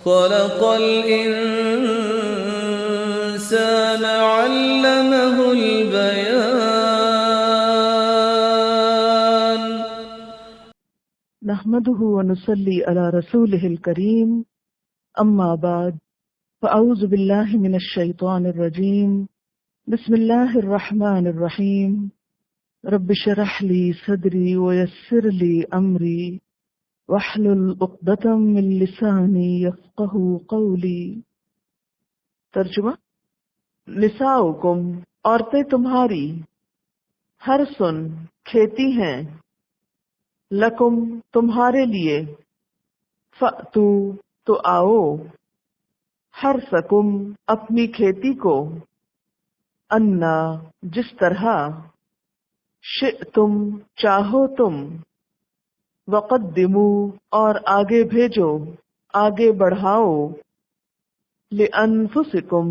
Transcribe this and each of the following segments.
خلق الإنسان علمه البيان. نحمده ونصلي على رسوله الكريم، أما بعد، فأعوذ بالله من الشيطان الرجيم. بسم الله الرحمن الرحيم. رب اشرح لي صدري ويسر لي أمري واحلل عقدة من لساني يفقهوا قولي. ترجمہ: نساؤکم، عورتیں تمہاری، حرثن، کھیتی ہیں، لکم، تمہارے لیے، فأتو، تو آؤ، حرثکم، اپنی کھیتی کو، انا، جس طرح، شئتم، چاہو تم، وقدمو، اور آگے بھیجو، آگے بڑھاؤ، لأنفسکم،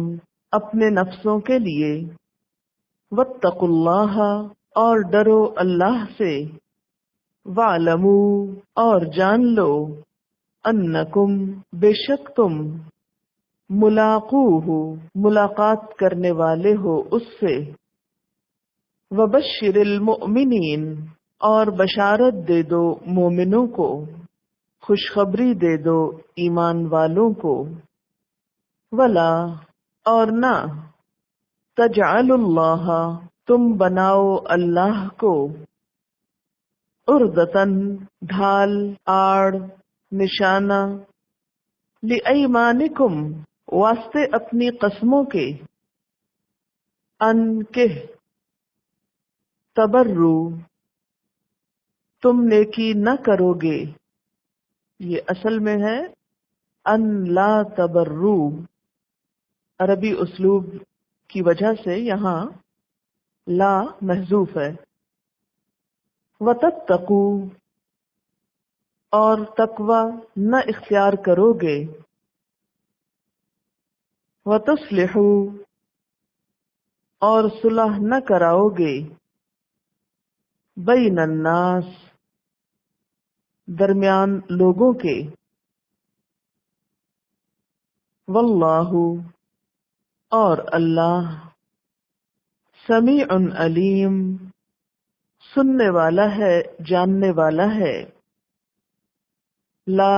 اپنے نفسوں کے لیے، واتقوا اللہ، اور ڈرو اللہ سے، وَاعْلَمُوا، اور جان لو، انکم، بے شک تم، ملاقوہ، ملاقات کرنے والے ہو اس سے، وبشر المؤمنین، اور بشارت دے دو مومنوں کو، خوشخبری دے دو ایمان والوں کو، ولا، اور نہ، تجعلوا اللہ، تم بناؤ اللہ کو، عرضتاً، ڈھال، آڑ، نشانہ، لأیمانکم، واسطے اپنی قسموں کے، ان کہ، تبرو، تم نیکی نہ کرو گے، یہ اصل میں ہے ان لا تبرو، عربی اسلوب کی وجہ سے یہاں لا محذوف ہے، وتتقوا، اور تقوی نہ اختیار کرو گے، وتصلحوا، اور صلح نہ کراؤ گے، بین الناس، درمیان لوگوں کے، واللہ، اور اللہ، سمیع علیم، سننے والا ہے، جاننے والا ہے، لا،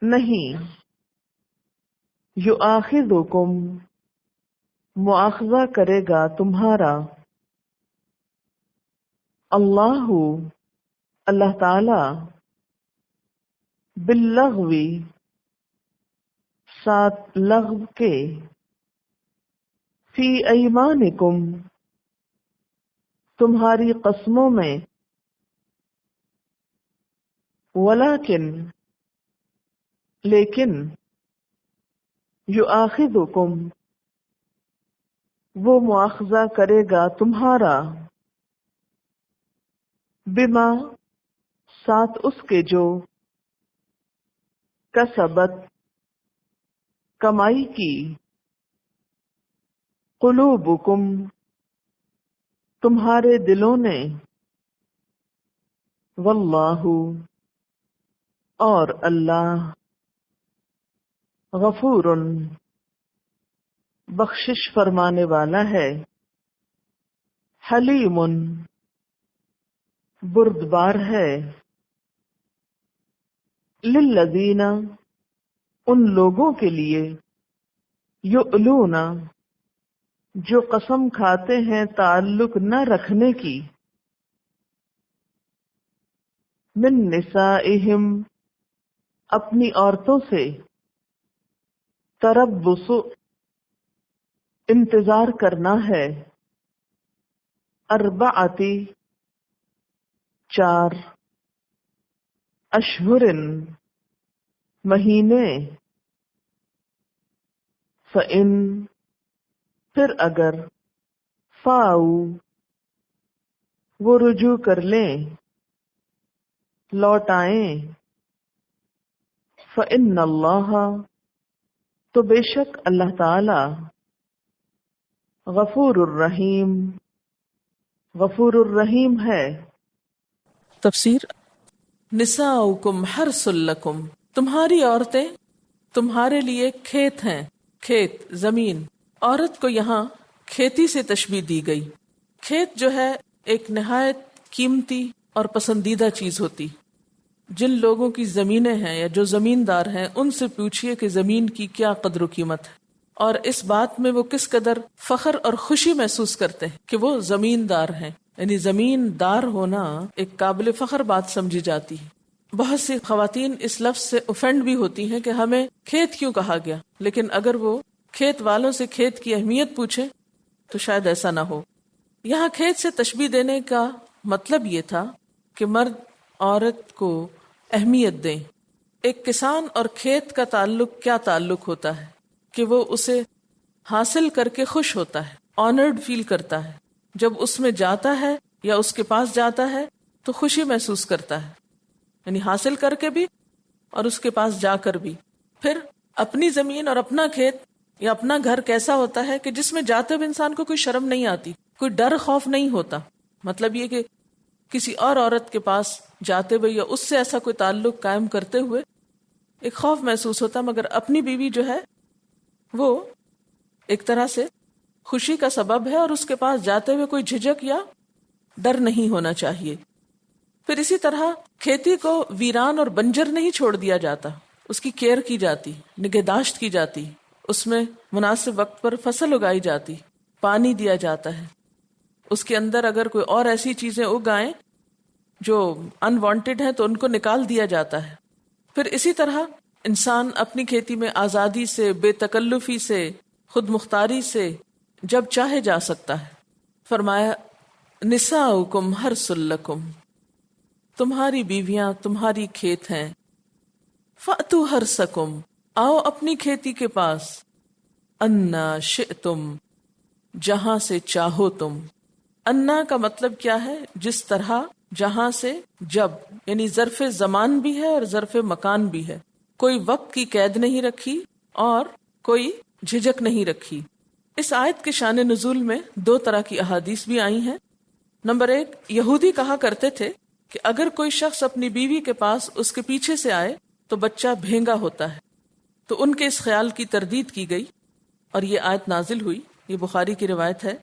نہیں، یؤاخذکم، مواخذہ کرے گا تمہارا، اللہ، اللہ تعالی، باللغو، ساتھ لغو کے، فی ایمانکم، تمہاری قسموں میں، ولیکن، لیکن، یؤاخذکم، وہ مواخذہ کرے گا تمہارا، بما، ساتھ اس کے جو، کسبت، کمائی کی، قلوبکم، تمہارے دلوں نے، واللہ، اور اللہ، غفور، بخشش فرمانے والا ہے، حلیم، بردبار ہے، للذین، ان لوگوں کے لیے، یؤلون، جو قسم کھاتے ہیں تعلق نہ رکھنے کی، من نسائہم، اپنی عورتوں سے، تربص، انتظار کرنا ہے، اربعۃ، 4 اشہر، مہینے، فإن، پھر اگر، فاؤ، وہ رجوع کر لیں، لوٹ آئیں، فإن اللہ، تو بے شک اللہ تعالی، غفور الرحیم، غفور الرحیم ہے۔ تفسیر: نساؤکم حرث لکم، تمہاری عورتیں تمہارے لیے کھیت ہیں، کھیت زمین. عورت کو یہاں کھیتی سے تشبیہ دی گئی. کھیت جو ہے ایک نہایت قیمتی اور پسندیدہ چیز ہوتی. جن لوگوں کی زمینیں ہیں یا جو زمیندار ہیں ان سے پوچھئے کہ زمین کی کیا قدر و قیمت ہے، اور اس بات میں وہ کس قدر فخر اور خوشی محسوس کرتے ہیں کہ وہ زمیندار ہیں. یعنی زمیندار ہونا ایک قابل فخر بات سمجھی جاتی ہے. بہت سی خواتین اس لفظ سے اوفینڈ بھی ہوتی ہیں کہ ہمیں کھیت کیوں کہا گیا، لیکن اگر وہ کھیت والوں سے کھیت کی اہمیت پوچھیں تو شاید ایسا نہ ہو. یہاں کھیت سے تشبیہ دینے کا مطلب یہ تھا کہ مرد عورت کو اہمیت دیں. ایک کسان اور کھیت کا تعلق کیا تعلق ہوتا ہے کہ وہ اسے حاصل کر کے خوش ہوتا ہے، آنرڈ فیل کرتا ہے. جب اس میں جاتا ہے یا اس کے پاس جاتا ہے تو خوشی محسوس کرتا ہے، یعنی حاصل کر کے بھی اور اس کے پاس جا کر بھی. پھر اپنی زمین اور اپنا کھیت یا اپنا گھر کیسا ہوتا ہے کہ جس میں جاتے ہوئے انسان کو کوئی شرم نہیں آتی، کوئی ڈر خوف نہیں ہوتا. مطلب یہ کہ کسی اور عورت کے پاس جاتے ہوئے یا اس سے ایسا کوئی تعلق قائم کرتے ہوئے ایک خوف محسوس ہوتا، مگر اپنی بیوی جو ہے وہ ایک طرح سے خوشی کا سبب ہے اور اس کے پاس جاتے ہوئے کوئی جھجک یا ڈر نہیں ہونا چاہیے. پھر اسی طرح کھیتی کو ویران اور بنجر نہیں چھوڑ دیا جاتا، اس کی کیئر کی جاتی، نگہداشت کی جاتی، اس میں مناسب وقت پر فصل اگائی جاتی، پانی دیا جاتا ہے. اس کے اندر اگر کوئی اور ایسی چیزیں اگائیں جو انوانٹیڈ ہیں تو ان کو نکال دیا جاتا ہے. پھر اسی طرح انسان اپنی کھیتی میں آزادی سے، بے تکلفی سے، خود مختاری سے جب چاہے جا سکتا ہے. فرمایا نساؤکم حرث لکم، تمہاری بیویاں تمہاری کھیت ہیں. فأتوا حرثکم، آؤ اپنی کھیتی کے پاس. انا شئتم، جہاں سے چاہو تم. انا کا مطلب کیا ہے؟ جس طرح، جہاں سے، جب، یعنی ظرف زمان بھی ہے اور ظرف مکان بھی ہے. کوئی وقت کی قید نہیں رکھی اور کوئی جھجک نہیں رکھی. اس آیت کے شان نزول میں دو طرح کی احادیث بھی آئی ہیں. نمبر 1، یہودی کہا کرتے تھے کہ اگر کوئی شخص اپنی بیوی کے پاس اس کے پیچھے سے آئے تو بچہ بھینگا ہوتا ہے. تو ان کے اس خیال کی تردید کی گئی اور یہ آیت نازل ہوئی. یہ بخاری کی روایت ہے.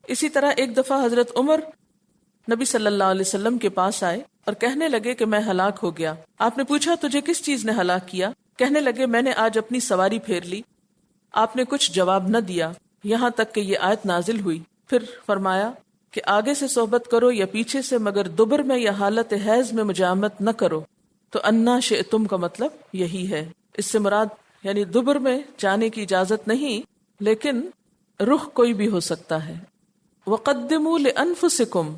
اسی طرح ایک دفعہ حضرت عمر نبی صلی اللہ علیہ وسلم کے پاس آئے اور کہنے لگے کہ میں ہلاک ہو گیا. آپ نے پوچھا تجھے کس چیز نے ہلاک کیا؟ کہنے لگے میں نے آج اپنی سواری پھیر لی. آپ نے کچھ جواب نہ دیا یہاں تک کہ یہ آیت نازل ہوئی. پھر فرمایا کہ آگے سے صحبت کرو یا پیچھے سے، مگر دبر میں یا حالت حیض میں مجامت نہ کرو. تو انا شئتم کا مطلب یہی ہے. اس سے مراد یعنی دبر میں جانے کی اجازت نہیں، لیکن رخ کوئی بھی ہو سکتا ہے. وقدموا لانفسکم،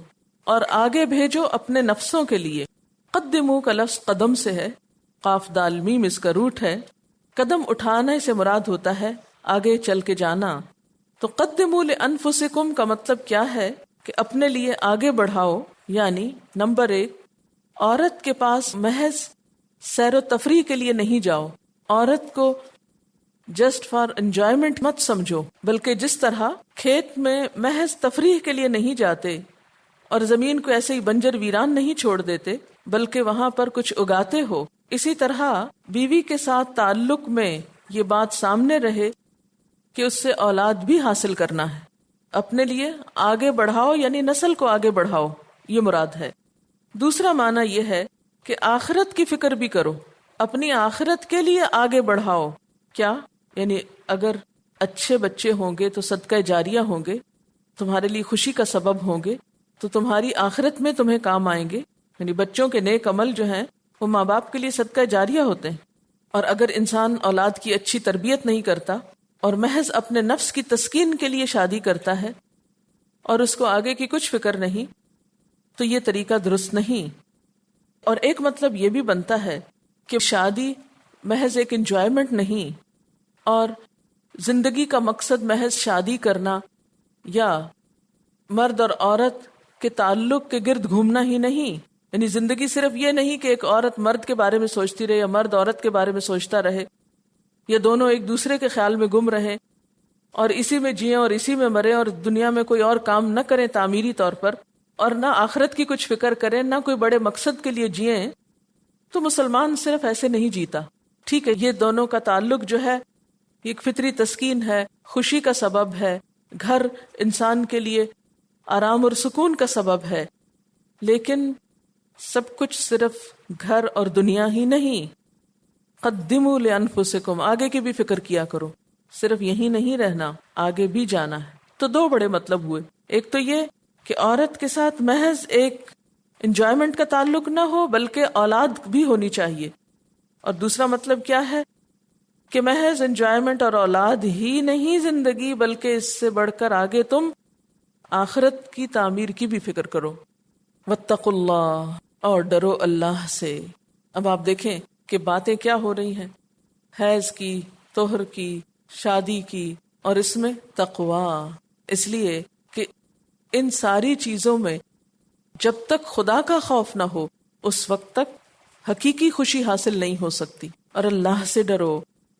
اور آگے بھیجو اپنے نفسوں کے لیے. قدموا کا لفظ قدم سے ہے، قاف دال میم اس کا روٹ ہے. قدم اٹھانے سے مراد ہوتا ہے آگے چل کے جانا. تو قدموا لانفسکم کا مطلب کیا ہے کہ اپنے لیے آگے بڑھاؤ. یعنی نمبر 1، عورت کے پاس محض سیر و تفریح کے لیے نہیں جاؤ. عورت کو جسٹ فار انجوائمنٹ مت سمجھو، بلکہ جس طرح کھیت میں محض تفریح کے لیے نہیں جاتے اور زمین کو ایسے ہی بنجر ویران نہیں چھوڑ دیتے بلکہ وہاں پر کچھ اگاتے ہو، اسی طرح بیوی کے ساتھ تعلق میں یہ بات سامنے رہے کہ اس سے اولاد بھی حاصل کرنا ہے. اپنے لیے آگے بڑھاؤ یعنی نسل کو آگے بڑھاؤ، یہ مراد ہے. دوسرا معنی یہ ہے کہ آخرت کی فکر بھی کرو، اپنی آخرت کے لیے آگے بڑھاؤ. کیا؟ یعنی اگر اچھے بچے ہوں گے تو صدقہ جاریہ ہوں گے، تمہارے لیے خوشی کا سبب ہوں گے، تو تمہاری آخرت میں تمہیں کام آئیں گے. یعنی بچوں کے نیک عمل جو ہیں وہ ماں باپ کے لیے صدقہ جاریہ ہوتے ہیں. اور اگر انسان اولاد کی اچھی تربیت نہیں کرتا اور محض اپنے نفس کی تسکین کے لیے شادی کرتا ہے اور اس کو آگے کی کچھ فکر نہیں، تو یہ طریقہ درست نہیں. اور ایک مطلب یہ بھی بنتا ہے کہ شادی محض ایک انجوائمنٹ نہیں اور زندگی کا مقصد محض شادی کرنا یا مرد اور عورت کے تعلق کے گرد گھومنا ہی نہیں. یعنی زندگی صرف یہ نہیں کہ ایک عورت مرد کے بارے میں سوچتی رہے یا مرد عورت کے بارے میں سوچتا رہے یا دونوں ایک دوسرے کے خیال میں گم رہے اور اسی میں جئیں اور اسی میں مریں اور دنیا میں کوئی اور کام نہ کریں تعمیری طور پر، اور نہ آخرت کی کچھ فکر کریں، نہ کوئی بڑے مقصد کے لیے جئیں. تو مسلمان صرف ایسے نہیں جیتا. ٹھیک ہے، یہ دونوں کا تعلق جو ہے یہ ایک فطری تسکین ہے، خوشی کا سبب ہے، گھر انسان کے لیے آرام اور سکون کا سبب ہے، لیکن سب کچھ صرف گھر اور دنیا ہی نہیں. قدموا لانفسکم، آگے کی بھی فکر کیا کرو، صرف یہی نہیں رہنا، آگے بھی جانا ہے. تو دو بڑے مطلب ہوئے، ایک تو یہ کہ عورت کے ساتھ محض ایک انجوائمنٹ کا تعلق نہ ہو بلکہ اولاد بھی ہونی چاہیے، اور دوسرا مطلب کیا ہے کہ محض انجوائمنٹ اور اولاد ہی نہیں زندگی، بلکہ اس سے بڑھ کر آگے تم آخرت کی تعمیر کی بھی فکر کرو. واتقوا اللہ، اور ڈرو اللہ سے. اب آپ دیکھیں کہ باتیں کیا ہو رہی ہیں، حیض کی، طہر کی، شادی کی، اور اس میں تقوی، اس لیے کہ ان ساری چیزوں میں جب تک خدا کا خوف نہ ہو اس وقت تک حقیقی خوشی حاصل نہیں ہو سکتی. اور اللہ سے ڈرو،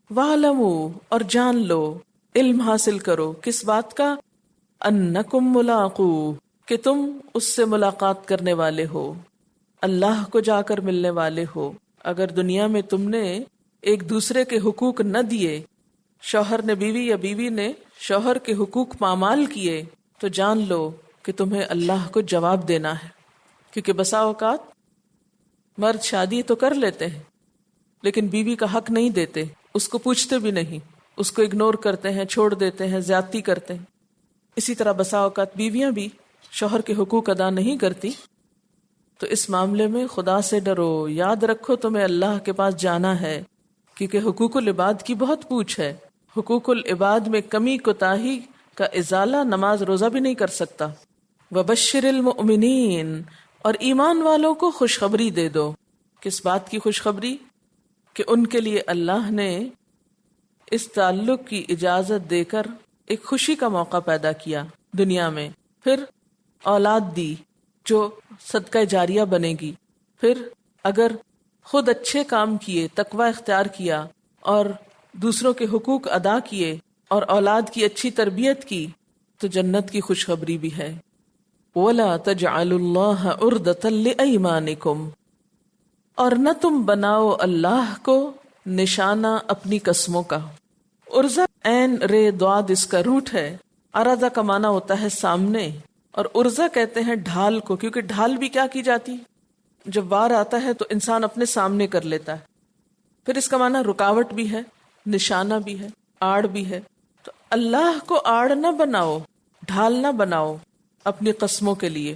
وَاعْلَمُوا، اور جان لو، علم حاصل کرو، کس بات کا؟ انکم ملاقو، کہ تم اس سے ملاقات کرنے والے ہو، اللہ کو جا کر ملنے والے ہو. اگر دنیا میں تم نے ایک دوسرے کے حقوق نہ دیے، شوہر نے بیوی یا بیوی نے شوہر کے حقوق پامال کیے، تو جان لو کہ تمہیں اللہ کو جواب دینا ہے. کیونکہ بسا اوقات مرد شادی تو کر لیتے ہیں لیکن بیوی کا حق نہیں دیتے، اس کو پوچھتے بھی نہیں، اس کو اگنور کرتے ہیں، چھوڑ دیتے ہیں، زیادتی کرتے ہیں. اسی طرح بسا اوقات بیویاں بھی شوہر کے حقوق ادا نہیں کرتی. تو اس معاملے میں خدا سے ڈرو، یاد رکھو تمہیں اللہ کے پاس جانا ہے، کیونکہ حقوق العباد کی بہت پوچھ ہے. حقوق العباد میں کمی کوتاہی کا ازالہ نماز روزہ بھی نہیں کر سکتا. وبشر المؤمنین، اور ایمان والوں کو خوشخبری دے دو. کس بات کی خوشخبری؟ کہ ان کے لیے اللہ نے اس تعلق کی اجازت دے کر ایک خوشی کا موقع پیدا کیا دنیا میں، پھر اولاد دی جو صدقہ جاریہ بنے گی، پھر اگر خود اچھے کام کیے، تقوی اختیار کیا اور دوسروں کے حقوق ادا کیے اور اولاد کی اچھی تربیت کی تو جنت کی خوشخبری بھی ہے. وَلَا تَجْعَلُوا اللَّهَ عُرْضَةً لِأَيْمَانِكُمْ، اور نہ تم بناؤ اللہ کو نشانہ اپنی قسموں کا. عرضہ عین رے دواد اس کا روٹ ہے. عرضہ کا معنی ہوتا ہے سامنے، اور عرضہ کہتے ہیں ڈھال کو، کیونکہ ڈھال بھی کیا کی جاتی، جب وار آتا ہے تو انسان اپنے سامنے کر لیتا ہے. پھر اس کا معنی رکاوٹ بھی ہے، نشانہ بھی ہے، آڑ بھی ہے. تو اللہ کو آڑ نہ بناؤ، ڈھال نہ بناؤ اپنی قسموں کے لیے.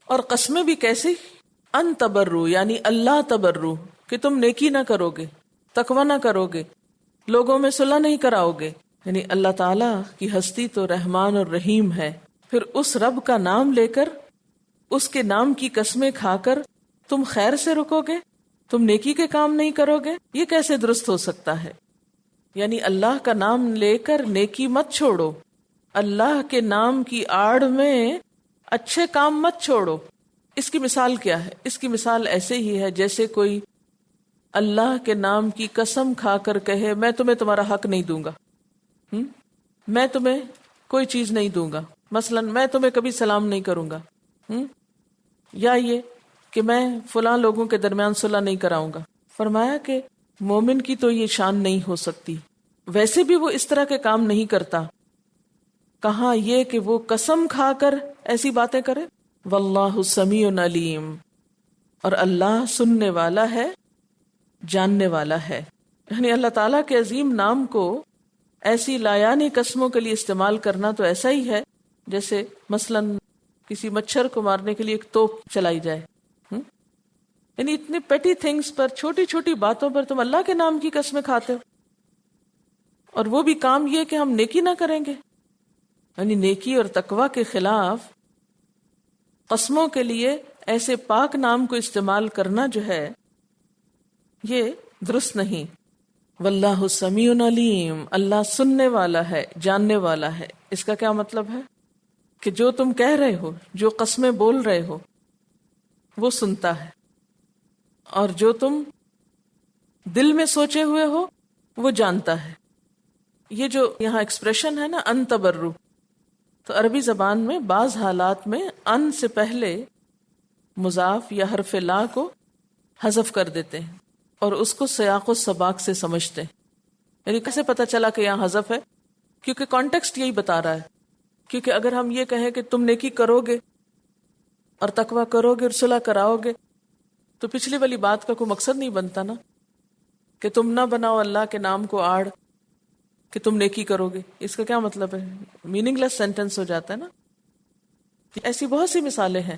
اور قسمیں بھی کیسی؟ ان تبرو، یعنی اللہ تبرو، کہ تم نیکی نہ کرو گے، تقوی نہ کرو گے، لوگوں میں صلح نہیں کراؤ گے. یعنی اللہ تعالیٰ کی ہستی تو رحمان اور رحیم ہے، پھر اس رب کا نام لے کر، اس کے نام کی قسمیں کھا کر تم خیر سے رکو گے، تم نیکی کے کام نہیں کرو گے، یہ کیسے درست ہو سکتا ہے؟ یعنی اللہ کا نام لے کر نیکی مت چھوڑو، اللہ کے نام کی آڑ میں اچھے کام مت چھوڑو. اس کی مثال کیا ہے؟ اس کی مثال ایسے ہی ہے جیسے کوئی اللہ کے نام کی قسم کھا کر کہے میں تمہیں تمہارا حق نہیں دوں گا، میں تمہیں کوئی چیز نہیں دوں گا، مثلا میں تمہیں کبھی سلام نہیں کروں گا، یا یہ کہ میں فلاں لوگوں کے درمیان صلح نہیں کراؤں گا. فرمایا کہ مومن کی تو یہ شان نہیں ہو سکتی، ویسے بھی وہ اس طرح کے کام نہیں کرتا. کہاں یہ کہ وہ قسم کھا کر ایسی باتیں کرے. واللہ سمیع علیم، اور اللہ سننے والا ہے، جاننے والا ہے. یعنی اللہ تعالیٰ کے عظیم نام کو ایسی لایانی قسموں کے لیے استعمال کرنا تو ایسا ہی ہے جیسے مثلا کسی مچھر کو مارنے کے لیے ایک توپ چلائی جائے. یعنی اتنے پیٹی تھنگس پر، چھوٹی چھوٹی باتوں پر تم اللہ کے نام کی قسمیں کھاتے ہو، اور وہ بھی کام یہ کہ ہم نیکی نہ کریں گے. یعنی نیکی اور تقوی کے خلاف قسموں کے لیے ایسے پاک نام کو استعمال کرنا جو ہے یہ درست نہیں. واللہ سمیع علیم، اللہ سننے والا ہے، جاننے والا ہے. اس کا کیا مطلب ہے؟ کہ جو تم کہہ رہے ہو، جو قسمیں بول رہے ہو، وہ سنتا ہے، اور جو تم دل میں سوچے ہوئے ہو وہ جانتا ہے. یہ جو یہاں ایکسپریشن ہے نا ان تبرو، تو عربی زبان میں بعض حالات میں ان سے پہلے مضاف یا حرف لا کو حذف کر دیتے ہیں، اور اس کو سیاق و سباق سے سمجھتے ہیں. یعنی کیسے پتا چلا کہ یہاں حذف ہے؟ کیونکہ کانٹیکسٹ یہی بتا رہا ہے. کیونکہ اگر ہم یہ کہیں کہ تم نیکی کرو گے اور تقویٰ کرو گے اور صلح کراؤ گے تو پچھلی والی بات کا کوئی مقصد نہیں بنتا نا، کہ تم نہ بناؤ اللہ کے نام کو آڑ کہ تم نیکی کرو گے. اس کا کیا مطلب ہے؟ میننگ لیس سینٹینس ہو جاتا ہے نا. ایسی بہت سی مثالیں ہیں.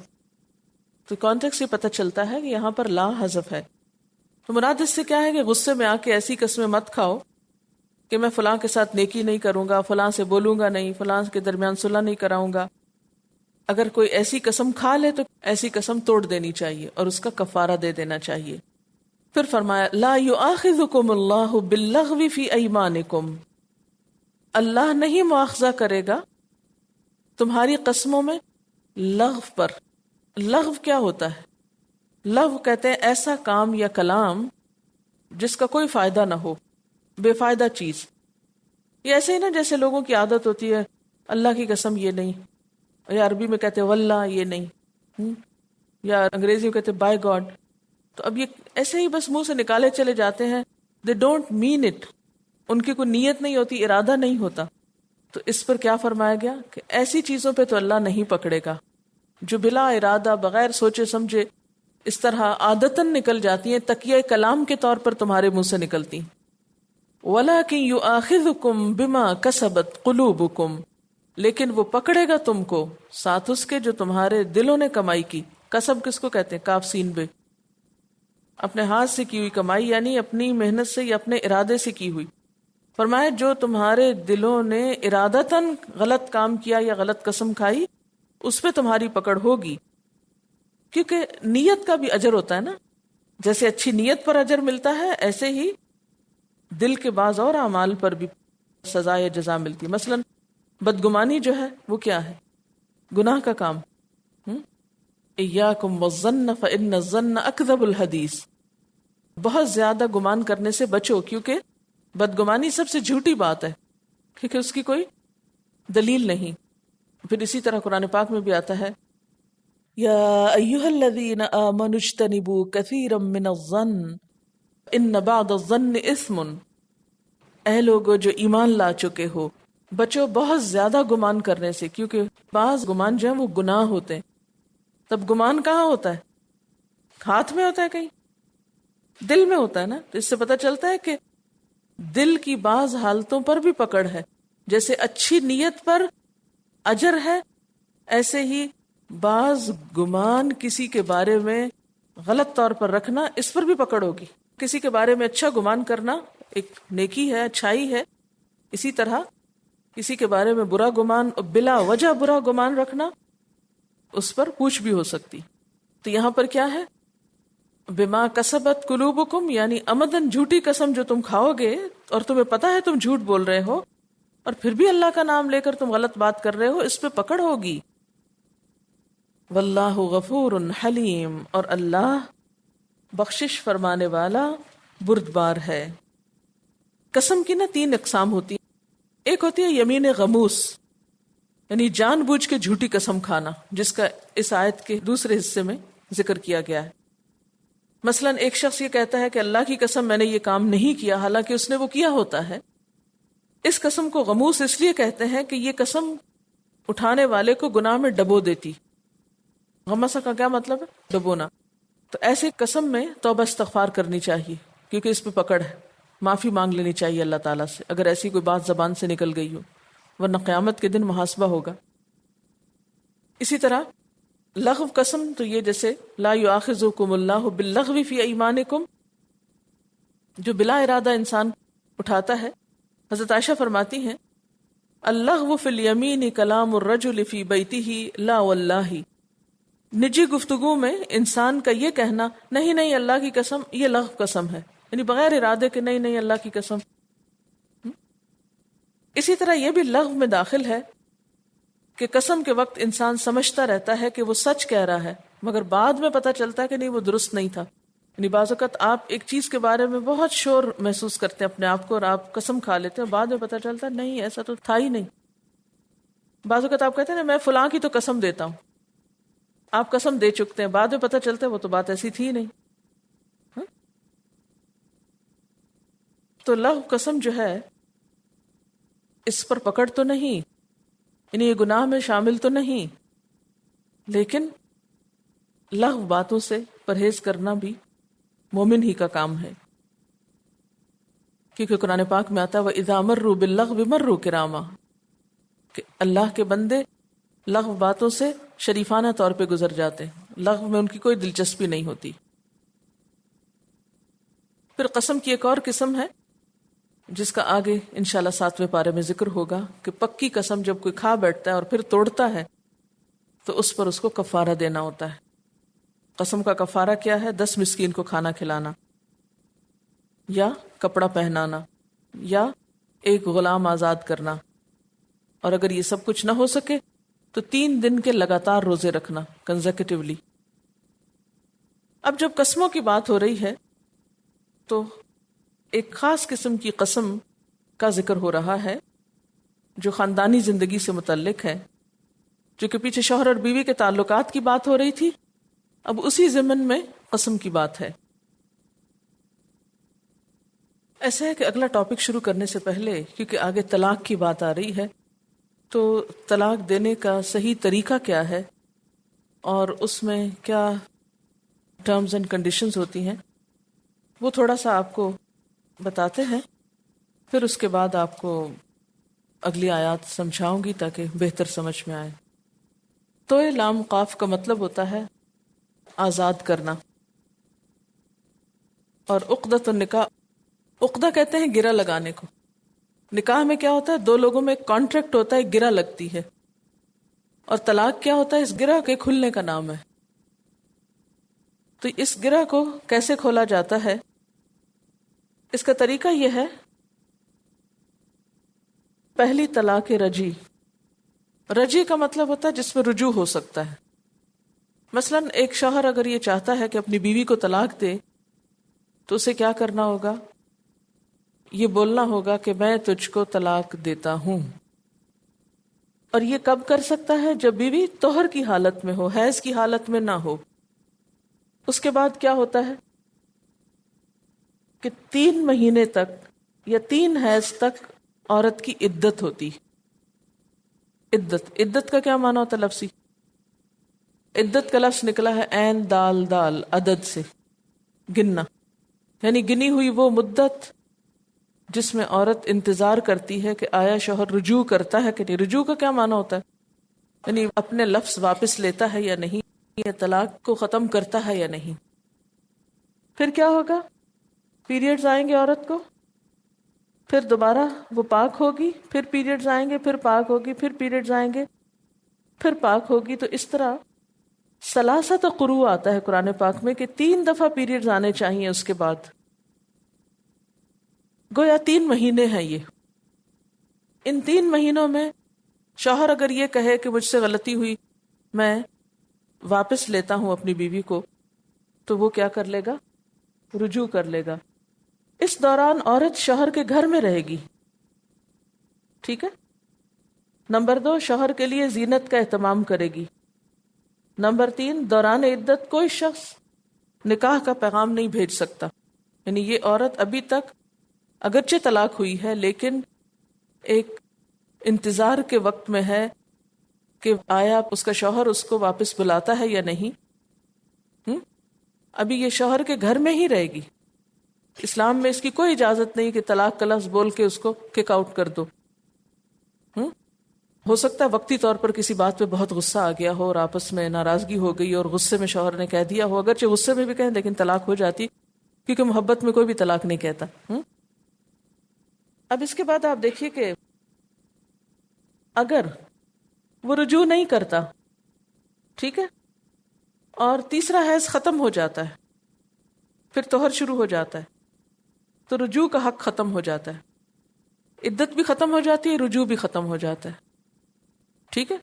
تو کانٹیکسٹ سے پتہ چلتا ہے کہ یہاں پر لا حذف ہے. تو مراد اس سے کیا ہے کہ غصے میں آ کے ایسی قسمیں مت کھاؤ کہ میں فلاں کے ساتھ نیکی نہیں کروں گا، فلاں سے بولوں گا نہیں، فلاں کے درمیان صلح نہیں کراؤں گا. اگر کوئی ایسی قسم کھا لے تو ایسی قسم توڑ دینی چاہیے اور اس کا کفارہ دے دینا چاہیے. پھر فرمایا لا یؤاخذکم اللہ باللغو فی ایمانکم، اللہ نہیں مواخذہ کرے گا تمہاری قسموں میں لغو پر. لغو کیا ہوتا ہے؟ لغو کہتے ہیں ایسا کام یا کلام جس کا کوئی فائدہ نہ ہو، بے فائدہ چیز. یہ ایسے ہی نا جیسے لوگوں کی عادت ہوتی ہے اللہ کی قسم یہ نہیں، یا عربی میں کہتے ہیں واللہ یہ نہیں، یا انگریزی میں کہتے ہیں بائی گاڈ. تو اب یہ ایسے ہی بس منہ سے نکالے چلے جاتے ہیں. دے ڈونٹ مین اٹ، ان کی کوئی نیت نہیں ہوتی، ارادہ نہیں ہوتا. تو اس پر کیا فرمایا گیا کہ ایسی چیزوں پہ تو اللہ نہیں پکڑے گا جو بلا ارادہ بغیر سوچے سمجھے اس طرح عادتاً نکل جاتی ہیں، تکیہ کلام کے طور پر تمہارے منہ سے نکلتی. وَلَكِنْ يُؤَاخِذُكُمْ بِمَا كَسَبَتْ قُلُوبُكُمْ، لیکن وہ پکڑے گا تم کو ساتھ اس کے جو تمہارے دلوں نے کمائی کی. کسب کس کو کہتے ہیں؟ کاف سین بے، اپنے ہاتھ سے کی ہوئی کمائی، یعنی اپنی محنت سے یا اپنے ارادے سے کی ہوئی. فرمایا جو تمہارے دلوں نے ارادتاً غلط کام کیا یا غلط قسم کھائی اس پہ تمہاری پکڑ ہوگی. کیونکہ نیت کا بھی اجر ہوتا ہے نا، جیسے اچھی نیت پر اجر ملتا ہے ایسے ہی دل کے بعض اور اعمال پر بھی سزا یا جزا ملتی. مثلا بدگمانی جو ہے وہ کیا ہے؟ گناہ کا کام. ایاکم والظن فإن الظن اکذب الحدیث، بہت زیادہ گمان کرنے سے بچو کیونکہ بدگمانی سب سے جھوٹی بات ہے، کیونکہ اس کی کوئی دلیل نہیں. پھر اسی طرح قرآن پاک میں بھی آتا ہے یا ایھا الذین آمنوا اجتنبوا کثیرا من الظن ان بعض الظن اثم، اے لوگو جو ایمان لا چکے ہو بچو بہت زیادہ گمان کرنے سے، کیونکہ بعض گمان جو ہیں وہ گناہ ہوتے ہیں. تب گمان کہاں ہوتا ہے؟ ہاتھ میں ہوتا ہے، کہیں دل میں ہوتا ہے نا. تو اس سے پتہ چلتا ہے کہ دل کی بعض حالتوں پر بھی پکڑ ہے. جیسے اچھی نیت پر اجر ہے، ایسے ہی بعض گمان کسی کے بارے میں غلط طور پر رکھنا اس پر بھی پکڑ ہوگی. کسی کے بارے میں اچھا گمان کرنا ایک نیکی ہے، اچھائی ہے. اسی طرح کسی کے بارے میں برا گمان، بلا وجہ برا گمان رکھنا، اس پر پوچھ بھی ہو سکتی. تو یہاں پر کیا ہے؟ بما کسبت قلوبکم، یعنی عمدن جھوٹی قسم جو تم کھاؤ گے اور تمہیں پتا ہے تم جھوٹ بول رہے ہو اور پھر بھی اللہ کا نام لے کر تم غلط بات کر رہے ہو، اس پہ پکڑ ہوگی. واللہ غفور حلیم، اور اللہ بخشش فرمانے والا بردبار ہے. قسم کی نا 3 اقسام ہوتی ہیں. ایک ہوتی ہے یمین غموس، یعنی جان بوجھ کے جھوٹی قسم کھانا، جس کا اس آیت کے دوسرے حصے میں ذکر کیا گیا ہے. مثلا ایک شخص یہ کہتا ہے کہ اللہ کی قسم میں نے یہ کام نہیں کیا، حالانکہ اس نے وہ کیا ہوتا ہے. اس قسم کو غموس اس لیے کہتے ہیں کہ یہ قسم اٹھانے والے کو گناہ میں ڈبو دیتی. غمسہ کا کیا مطلب ہے؟ ڈبونا. تو ایسے قسم میں توبہ استغفار کرنی چاہیے، کیونکہ اس پہ پکڑ ہے. معافی مانگ لینی چاہیے اللہ تعالیٰ سے اگر ایسی کوئی بات زبان سے نکل گئی ہو، ورنہ قیامت کے دن محاسبہ ہوگا. اسی طرح لغو قسم تو یہ جیسے لا یؤاخذکم اللہ باللغو فی ایمانکم، جو بلا ارادہ انسان اٹھاتا ہے. حضرت عائشہ فرماتی ہیں اللغو فی الیمین کلام الرجل فی بیتہ لا واللہ، نجی گفتگو میں انسان کا یہ کہنا نہیں نہیں اللہ کی قسم، یہ لغو قسم ہے، یعنی بغیر ارادے کے نہیں نہیں اللہ کی قسم. اسی طرح یہ بھی لغو میں داخل ہے کہ قسم کے وقت انسان سمجھتا رہتا ہے کہ وہ سچ کہہ رہا ہے، مگر بعد میں پتہ چلتا ہے کہ نہیں وہ درست نہیں تھا. یعنی بعض اوقات آپ ایک چیز کے بارے میں بہت شور محسوس کرتے ہیں اپنے آپ کو اور آپ قسم کھا لیتے ہیں، بعد میں پتہ چلتا ہے نہیں ایسا تو تھا ہی نہیں. بعض اوقات آپ کہتے ہیں میں فلاں کی تو قسم دیتا ہوں، آپ قسم دے چکتے ہیں، بعد میں پتہ چلتا ہے وہ تو بات ایسی تھی نہیں. تو لغو قسم جو ہے اس پر پکڑ تو نہیں، یعنی یہ گناہ میں شامل تو نہیں، لیکن لغو باتوں سے پرہیز کرنا بھی مومن ہی کا کام ہے، کیونکہ قرآن پاک میں آتا ہے وَإِذَا مَرُّوا بِاللَّغْوِ مَرُّوا كِرَامًا، کہ اللہ کے بندے لغو باتوں سے شریفانہ طور پہ گزر جاتے ہیں، لغو میں ان کی کوئی دلچسپی نہیں ہوتی۔ پھر قسم کی ایک اور قسم ہے جس کا آگے انشاءاللہ 7ویں پارے میں ذکر ہوگا کہ پکی قسم جب کوئی کھا بیٹھتا ہے اور پھر توڑتا ہے تو اس پر اس کو کفارہ دینا ہوتا ہے۔ قسم کا کفارہ کیا ہے؟ 10 مسکین کو کھانا کھلانا، یا کپڑا پہنانا، یا ایک غلام آزاد کرنا، اور اگر یہ سب کچھ نہ ہو سکے تو 3 دن کے لگاتار روزے رکھنا کنزیکٹیولی۔ اب جب قسموں کی بات ہو رہی ہے تو ایک خاص قسم کی قسم کا ذکر ہو رہا ہے جو خاندانی زندگی سے متعلق ہے، جو کہ پیچھے شوہر اور بیوی کے تعلقات کی بات ہو رہی تھی، اب اسی ضمن میں قسم کی بات ہے۔ ایسا ہے کہ اگلا ٹاپک شروع کرنے سے پہلے، کیونکہ آگے طلاق کی بات آ رہی ہے، تو طلاق دینے کا صحیح طریقہ کیا ہے اور اس میں کیا ٹرمز اینڈ کنڈیشنز ہوتی ہیں، وہ تھوڑا سا آپ کو بتاتے ہیں، پھر اس کے بعد آپ کو اگلی آیات سمجھاؤں گی تاکہ بہتر سمجھ میں آئے۔ تو لام قاف کا مطلب ہوتا ہے آزاد کرنا، اور عقدۃ النکاح، عقدہ کہتے ہیں گرہ لگانے کو۔ نکاح میں کیا ہوتا ہے؟ 2 لوگوں میں ایک کانٹریکٹ ہوتا ہے، ایک گرہ لگتی ہے، اور طلاق کیا ہوتا ہے؟ اس گرہ کے کھلنے کا نام ہے۔ تو اس گرہ کو کیسے کھولا جاتا ہے؟ اس کا طریقہ یہ ہے، پہلی طلاق رجی۔ رجی کا مطلب ہوتا ہے جس میں رجوع ہو سکتا ہے۔ مثلا ایک شوہر اگر یہ چاہتا ہے کہ اپنی بیوی کو طلاق دے تو اسے کیا کرنا ہوگا؟ یہ بولنا ہوگا کہ میں تجھ کو طلاق دیتا ہوں۔ اور یہ کب کر سکتا ہے؟ جب بیوی طہر کی حالت میں ہو، حیض کی حالت میں نہ ہو۔ اس کے بعد کیا ہوتا ہے کہ 3 مہینے تک یا 3 حیض تک عورت کی عدت ہوتی۔ عدت کا کیا معنی ہوتا ہے لفظی؟ عدت کا لفظ نکلا ہے عین دال دال، عدد سے، گننا، یعنی گنی ہوئی وہ مدت جس میں عورت انتظار کرتی ہے کہ آیا شوہر رجوع کرتا ہے کہ نہیں۔ رجوع کا کیا معنی ہوتا ہے؟ یعنی اپنے لفظ واپس لیتا ہے یا نہیں، یا طلاق کو ختم کرتا ہے یا نہیں۔ پھر کیا ہوگا؟ پیریڈز آئیں گے عورت کو، پھر دوبارہ وہ پاک ہوگی، پھر پیریڈز آئیں گے، پھر پاک ہوگی، پھر پیریڈز آئیں گے، پھر پاک ہوگی۔ تو اس طرح ثلاثۃ قروء آتا ہے قرآن پاک میں کہ 3 دفعہ پیریڈز آنے چاہیے اس کے بعد۔ گویا 3 مہینے ہیں یہ۔ ان 3 مہینوں میں شوہر اگر یہ کہے کہ مجھ سے غلطی ہوئی، میں واپس لیتا ہوں اپنی بیوی کو، تو وہ کیا کر لے گا؟ رجوع کر لے گا۔ اس دوران عورت شوہر کے گھر میں رہے گی، ٹھیک ہے۔ نمبر 2، شوہر کے لیے زینت کا اہتمام کرے گی۔ نمبر 3، دوران عدت کوئی شخص نکاح کا پیغام نہیں بھیج سکتا، یعنی یہ عورت ابھی تک اگرچہ طلاق ہوئی ہے لیکن ایک انتظار کے وقت میں ہے کہ آیا اس کا شوہر اس کو واپس بلاتا ہے یا نہیں۔ ابھی یہ شوہر کے گھر میں ہی رہے گی۔ اسلام میں اس کی کوئی اجازت نہیں کہ طلاق کا لفظ بول کے اس کو کک آؤٹ کر دو۔ ہو سکتا ہے وقتی طور پر کسی بات پہ بہت غصہ آ گیا ہو اور آپس میں ناراضگی ہو گئی اور غصے میں شوہر نے کہہ دیا ہو، اگرچہ غصے میں بھی کہیں لیکن طلاق ہو جاتی، کیونکہ محبت میں کوئی بھی طلاق نہیں کہتا۔ اب اس کے بعد آپ دیکھیے کہ اگر وہ رجوع نہیں کرتا، ٹھیک ہے، اور تیسرا حیض ختم ہو جاتا ہے، پھر طہر شروع ہو جاتا ہے، تو رجوع کا حق ختم ہو جاتا ہے، عدت بھی ختم ہو جاتی ہے، رجوع بھی ختم ہو جاتا ہے، ٹھیک ہے۔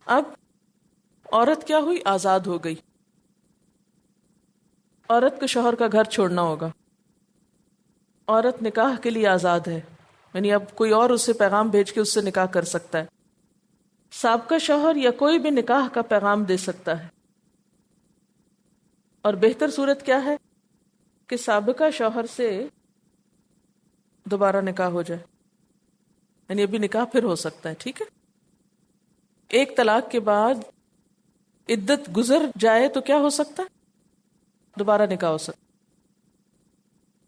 اب عورت کیا ہوئی؟ آزاد ہو گئی۔ عورت کو شوہر کا گھر چھوڑنا ہوگا، عورت نکاح کے لیے آزاد ہے، یعنی اب کوئی اور اسے پیغام بھیج کے اس سے نکاح کر سکتا ہے۔ سابقہ شوہر یا کوئی بھی نکاح کا پیغام دے سکتا ہے، اور بہتر صورت کیا ہے کہ سابقہ شوہر سے دوبارہ نکاح ہو جائے، یعنی ابھی نکاح پھر ہو سکتا ہے. ٹھیک ہے. ایک طلاق کے بعد عدت گزر جائے تو کیا ہو سکتا ہے؟ دوبارہ نکاح ہو سکتا.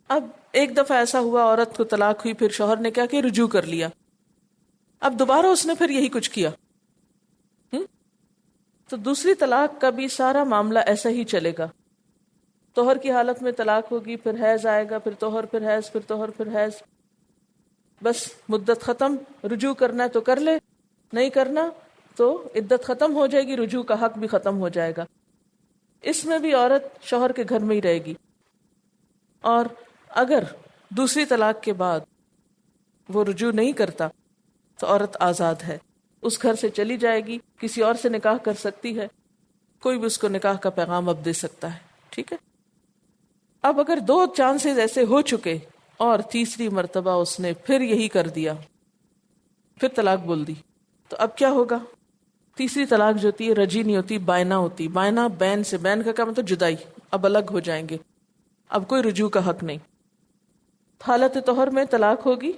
اب ایک دفعہ ایسا ہوا، عورت کو طلاق ہوئی، پھر شوہر نے کیا کہ رجوع کر لیا. اب دوبارہ اس نے پھر یہی کچھ کیا، تو دوسری طلاق کا بھی سارا معاملہ ایسا ہی چلے گا. طہر کی حالت میں طلاق ہوگی، پھر حیض آئے گا، پھر طہر، پھر حیض، پھر طہر، پھر حیض. بس مدت ختم، رجوع کرنا ہے تو کر لے، نہیں کرنا تو عدت ختم ہو جائے گی، رجوع کا حق بھی ختم ہو جائے گا. اس میں بھی عورت شوہر کے گھر میں ہی رہے گی. اور اگر دوسری طلاق کے بعد وہ رجوع نہیں کرتا تو عورت آزاد ہے، اس گھر سے چلی جائے گی، کسی اور سے نکاح کر سکتی ہے، کوئی بھی اس کو نکاح کا پیغام اب دے سکتا ہے. ٹھیک ہے. اب اگر 2 چانسز ایسے ہو چکے اور تیسری مرتبہ اس نے پھر یہی کر دیا، پھر طلاق بول دی، تو اب کیا ہوگا؟ تیسری طلاق جو ہوتی ہے رجی نہیں ہوتی، بائنا ہوتی. بائنا بین سے، بین کا کیا مطلب؟ جدائی. اب الگ ہو جائیں گے، اب کوئی رجوع کا حق نہیں. حالت طہر میں طلاق ہوگی.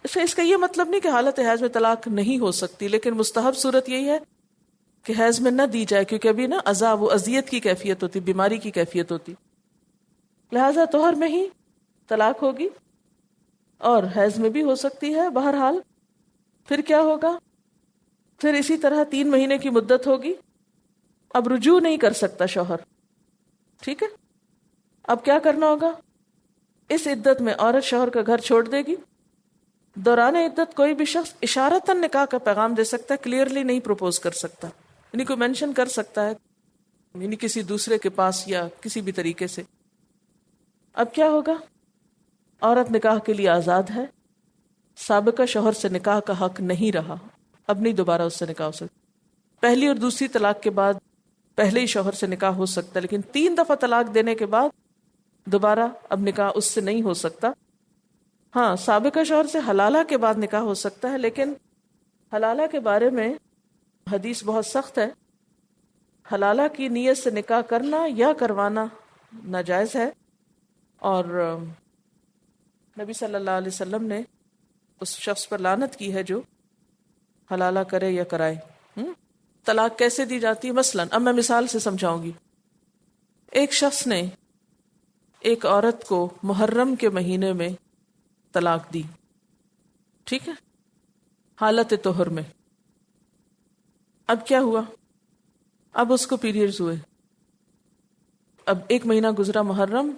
اس کا یہ مطلب نہیں کہ حالت حیض میں طلاق نہیں ہو سکتی، لیکن مستحب صورت یہی ہے کہ حیض میں نہ دی جائے، کیونکہ ابھی نا عذاب، وہ اذیت کی کیفیت ہوتی، بیماری کی کیفیت ہوتی. لہذا طہر میں ہی طلاق ہوگی، اور حیض میں بھی ہو سکتی ہے. بہرحال پھر کیا ہوگا؟ پھر اسی طرح 3 مہینے کی مدت ہوگی. اب رجوع نہیں کر سکتا شوہر. ٹھیک ہے. اب کیا کرنا ہوگا؟ اس عدت میں عورت شوہر کا گھر چھوڑ دے گی. دوران عدت کوئی بھی شخص اشارتاً نکاح کا پیغام دے سکتا ہے، کلیئرلی نہیں پروپوز کر سکتا، یعنی کوئی مینشن کر سکتا ہے، یعنی کسی دوسرے کے پاس یا کسی بھی طریقے سے. اب کیا ہوگا؟ عورت نکاح کے لیے آزاد ہے. سابقہ شوہر سے نکاح کا حق نہیں رہا، اب نہیں دوبارہ اس سے نکاح ہو سکتا. پہلی اور دوسری طلاق کے بعد پہلے ہی شوہر سے نکاح ہو سکتا ہے، لیکن 3 دفعہ طلاق دینے کے بعد دوبارہ اب نکاح اس سے نہیں ہو سکتا. ہاں، سابقہ شوہر سے حلالہ کے بعد نکاح ہو سکتا ہے، لیکن حلالہ کے بارے میں حدیث بہت سخت ہے. حلالہ کی نیت سے نکاح کرنا یا کروانا ناجائز ہے، اور نبی صلی اللہ علیہ وسلم نے اس شخص پر لعنت کی ہے جو حلالہ کرے یا کرائے. طلاق کیسے دی جاتی ہے؟ مثلا اب میں مثال سے سمجھاؤں گی. ایک شخص نے ایک عورت کو محرم کے مہینے میں طلاق دی. ٹھیک ہے، حالت طہر میں. اب کیا ہوا؟ اب اس کو پیریڈز ہوئے. اب 1 مہینہ گزرا، محرم،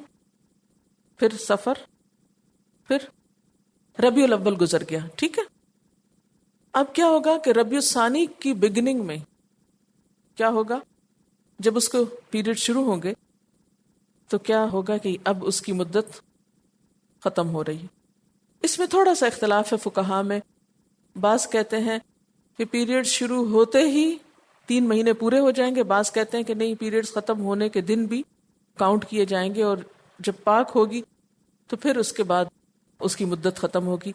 پھر سفر، پھر ربیع الاول گزر گیا. ٹھیک ہے. اب کیا ہوگا کہ ربیع الثانی کی بگننگ میں کیا ہوگا؟ جب اس کو پیریڈ شروع ہوں گے تو کیا ہوگا کہ اب اس کی مدت ختم ہو رہی ہے. اس میں تھوڑا سا اختلاف ہے فقہا میں. بعض کہتے ہیں کہ پیریڈ شروع ہوتے ہی 3 مہینے پورے ہو جائیں گے، بعض کہتے ہیں کہ نہیں، پیریڈز ختم ہونے کے دن بھی کاؤنٹ کیے جائیں گے، اور جب پاک ہوگی تو پھر اس کے بعد اس کی مدت ختم ہوگی.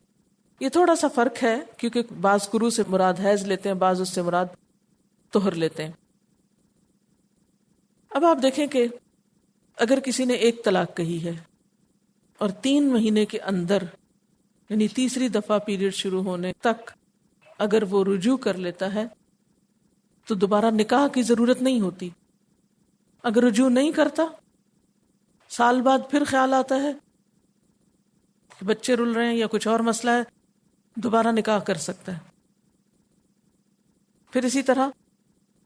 یہ تھوڑا سا فرق ہے، کیونکہ بعض قروء سے مراد حیض لیتے ہیں، بعض اس سے مراد طہر لیتے ہیں. اب آپ دیکھیں کہ اگر کسی نے 1 طلاق کہی ہے اور 3 مہینے کے اندر، یعنی تیسری دفعہ پیریڈ شروع ہونے تک اگر وہ رجوع کر لیتا ہے تو دوبارہ نکاح کی ضرورت نہیں ہوتی. اگر رجوع نہیں کرتا، سال بعد پھر خیال آتا ہے کہ بچے رل رہے ہیں یا کچھ اور مسئلہ ہے، دوبارہ نکاح کر سکتا ہے. پھر اسی طرح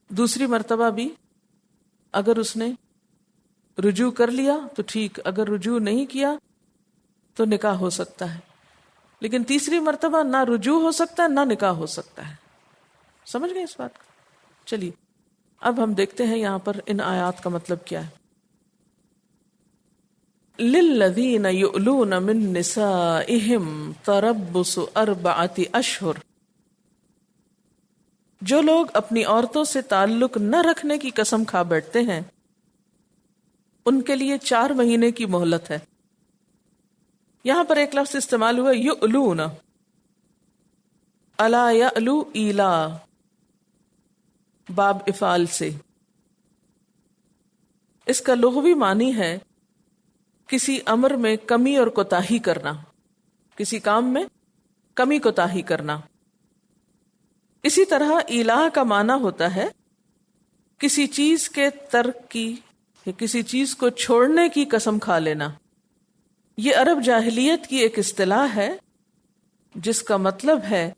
دوسری مرتبہ بھی اگر اس نے رجوع کر لیا تو ٹھیک، اگر رجوع نہیں کیا تو نکاح ہو سکتا ہے. لیکن تیسری مرتبہ نہ رجوع ہو سکتا ہے نہ نکاح ہو سکتا ہے. سمجھ گئے اس بات کو؟ چلیے اب ہم دیکھتے ہیں یہاں پر ان آیات کا مطلب کیا ہے. لِلَّذِينَ يُؤْلُونَ مِن نِّسَائِهِمْ تَرَبُّصُ 4 أَشْهُرٍ، جو لوگ اپنی عورتوں سے تعلق نہ رکھنے کی قسم کھا بیٹھتے ہیں ان کے لیے 4 مہینے کی مہلت ہے. یہاں پر ایک لفظ استعمال ہوا یؤلون، الا یألو ایلا، باب افعال سے. اس کا لغوی معنی ہے کسی امر میں کمی اور کوتاہی کرنا. کسی کام میں کمی کوتاہی کرنا۔ اسی طرح الہ کا معنی ہوتا ہے کسی چیز کے ترک کی یا کسی چیز کو چھوڑنے کی قسم کھا لینا۔ یہ عرب جاہلیت کی ایک اصطلاح ہے جس کا مطلب ہے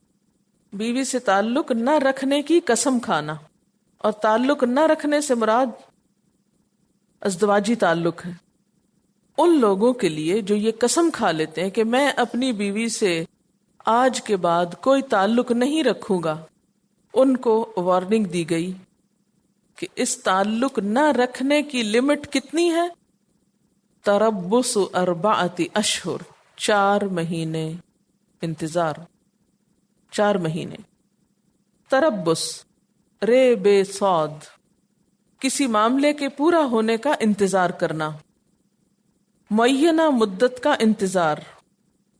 بیوی سے تعلق نہ رکھنے کی قسم کھانا، اور تعلق نہ رکھنے سے مراد ازدواجی تعلق ہے۔ ان لوگوں کے لیے جو یہ قسم کھا لیتے ہیں کہ میں اپنی بیوی سے آج کے بعد کوئی تعلق نہیں رکھوں گا، ان کو وارننگ دی گئی کہ اس تعلق نہ رکھنے کی لمٹ کتنی ہے؟ تربص 4 اشہر، 4 مہینے انتظار، 4 مہینے۔ تربص رے بے صاد، کسی معاملے کے پورا ہونے کا انتظار کرنا، معینہ مدت کا انتظار،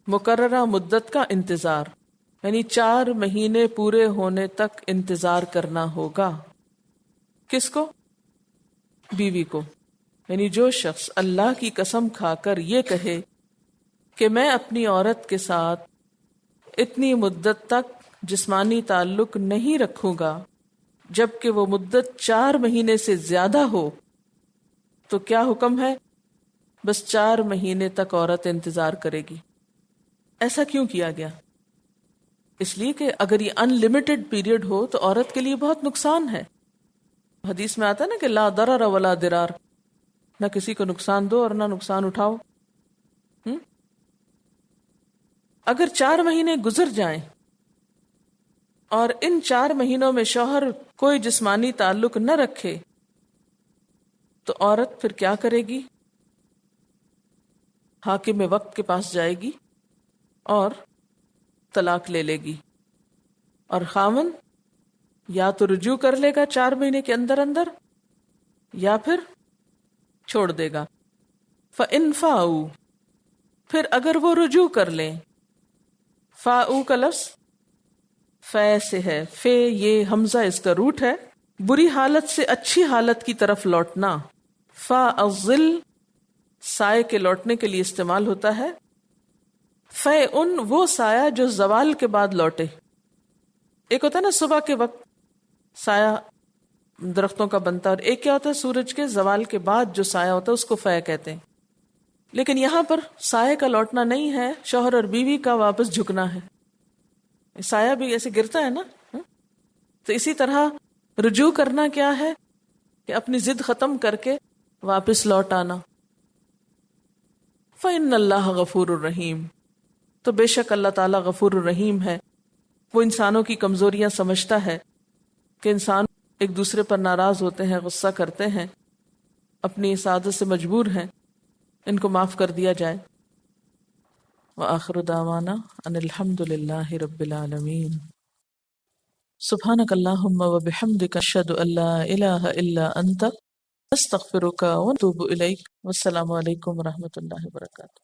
مقررہ مدت کا انتظار، یعنی 4 مہینے پورے ہونے تک انتظار کرنا ہوگا۔ کس کو؟ بیوی کو۔ یعنی جو شخص اللہ کی قسم کھا کر یہ کہے کہ میں اپنی عورت کے ساتھ اتنی مدت تک جسمانی تعلق نہیں رکھوں گا جبکہ وہ مدت 4 مہینے سے زیادہ ہو، تو کیا حکم ہے؟ بس 4 مہینے تک عورت انتظار کرے گی۔ ایسا کیوں کیا گیا؟ اس لیے کہ اگر یہ ان لمیٹڈ پیریڈ ہو تو عورت کے لیے بہت نقصان ہے۔ حدیث میں آتا ہے نا کہ لا ضرر ولا ضرار، نہ کسی کو نقصان دو اور نہ نقصان اٹھاؤ۔ اگر 4 مہینے گزر جائیں اور ان 4 مہینوں میں شوہر کوئی جسمانی تعلق نہ رکھے تو عورت پھر کیا کرے گی؟ حاکم وقت کے پاس جائے گی اور طلاق لے لے گی، اور خاوند یا تو رجوع کر لے گا 4 مہینے کے اندر اندر یا پھر چھوڑ دے گا۔ فَإِن فَاءُوا، پھر اگر وہ رجوع کر لیں، فاؤ کا لفظ فے سے ہے، فے یہ حمزہ اس کا روٹ ہے، بری حالت سے اچھی حالت کی طرف لوٹنا۔ فا الظل سائے کے لوٹنے کے لیے استعمال ہوتا ہے۔ فے ان وہ سایہ جو زوال کے بعد لوٹے۔ ایک ہوتا ہے نا صبح کے وقت سایہ درختوں کا بنتا، اور ایک کیا ہوتا ہے سورج کے زوال کے بعد جو سایہ ہوتا ہے اس کو فے کہتے ہیں۔ لیکن یہاں پر سائے کا لوٹنا نہیں ہے، شوہر اور بیوی کا واپس جھکنا ہے۔ سایہ بھی ایسے گرتا ہے نا، تو اسی طرح رجوع کرنا کیا ہے کہ اپنی ضد ختم کر کے واپس لوٹ آنا۔ فَإِنَّ اللَّهَ غَفُورٌ الرحیم، تو بے شک اللہ تعالیٰ غفور الرحیم ہے۔ وہ انسانوں کی کمزوریاں سمجھتا ہے کہ انسان ایک دوسرے پر ناراض ہوتے ہیں، غصہ کرتے ہیں، اپنی اس عادت سے مجبور ہیں، ان کو معاف کر دیا جائے۔ وآخر دعوانا ان الحمد للہ رب العالمین۔ سبحانک اللہم وبحمدک اشہد ان لا الہ الا انت استغفرک واتوب الیک۔ والسلام علیکم ورحمۃ اللہ وبرکاتہ۔